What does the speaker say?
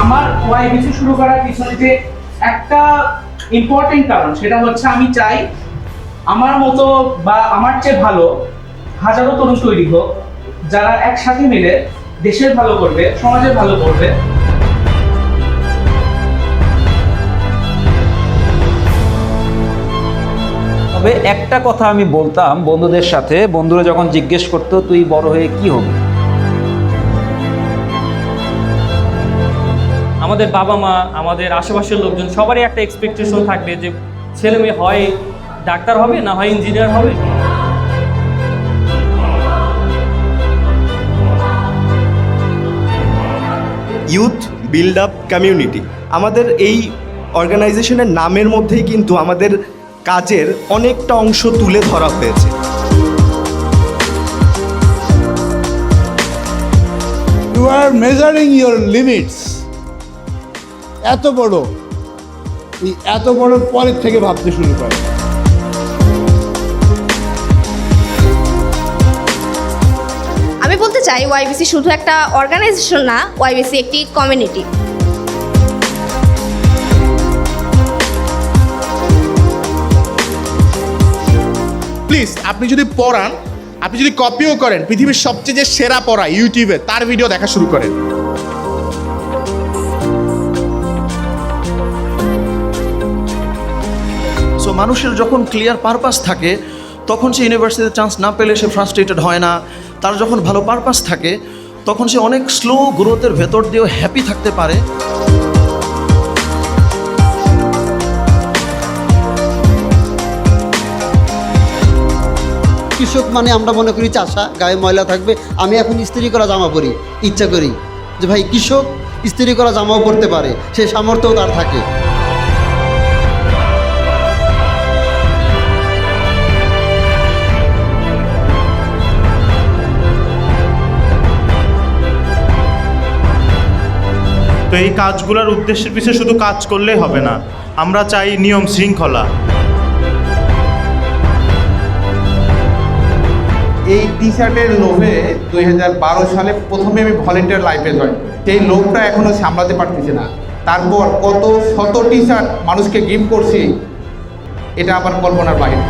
আমার ওয়াইবিসি শুরু করার পিছনে যে একটা ইম্পর্টেন্ট কারণ, সেটা হচ্ছে আমি চাই আমার মতো বা আমার চেয়ে ভালো হাজারো তরুণ তৈরি হোক, যারা একসাথে মিলে দেশের ভালো করবে, সমাজের ভালো করবে। তবে একটা কথা আমি বলতাম বন্ধুদের সাথে, বন্ধুরা যখন জিজ্ঞেস করতো তুই বড় হয়ে কি হবি, আমাদের বাবা মা, আমাদের আশেপাশের লোকজন সবারই একটা এক্সপেকটেশন থাকবে যে ছেলে মেয়ে হয় ডাক্তার হবে, না হয় ইঞ্জিনিয়ার হবে। ইউথ বিল্ড আপ কমিউনিটি, আমাদের এই অর্গানাইজেশনের নামের মধ্যেই কিন্তু আমাদের কাজের অনেকটা অংশ তুলে ধরা হয়েছে। You are measuring your limits. এত বড় পরের থেকে ভাবতে শুরু করে। আমি বলতে চাই ওয়াইবিসি শুধু একটা অর্গানাইজেশন না, ওয়াইবিসি একটি কমিউনিটি। প্লিজ আপনি যদি পড়ান, আপনি যদি কপিও করেন, পৃথিবীর সবচেয়ে যে সেরা পড়া ইউটিউবে তার ভিডিও দেখা শুরু করেন। সো মানুষের যখন ক্লিয়ার পারপাস থাকে তখন সে ইউনিভার্সিটিতে চান্স না পেলে সে ফ্রাস্ট্রেটেড হয় না। তার যখন ভালো পারপাস থাকে তখন সে অনেক স্লো গ্রোথের ভেতর দিয়েও হ্যাপি থাকতে পারে। কৃষক মানে আমরা মনে করি চাষা, গায়ে ময়লা থাকবে। আমি এখন ইস্ত্রি করা জামা পরি, ইচ্ছা করি যে ভাই কৃষক ইস্ত্রি করা জামাও পরতে পারে, সে সামর্থ্যও তার থাকে। তো এই কাজগুলোর উদ্দেশ্যের পিছনে শুধু কাজ করলেই হবে না, আমরা চাই নিয়ম শৃঙ্খলা। এই টি শার্টের লোভে 2012 সালে প্রথমে আমি ভলেন্টিয়ার লাইফে জয়েন করি। সেই লোভটা এখনও সামলাতে পারতেছি না। তারপর কত শত টি শার্ট মানুষকে গিফট করছি, এটা আমার কল্পনার বাইরে।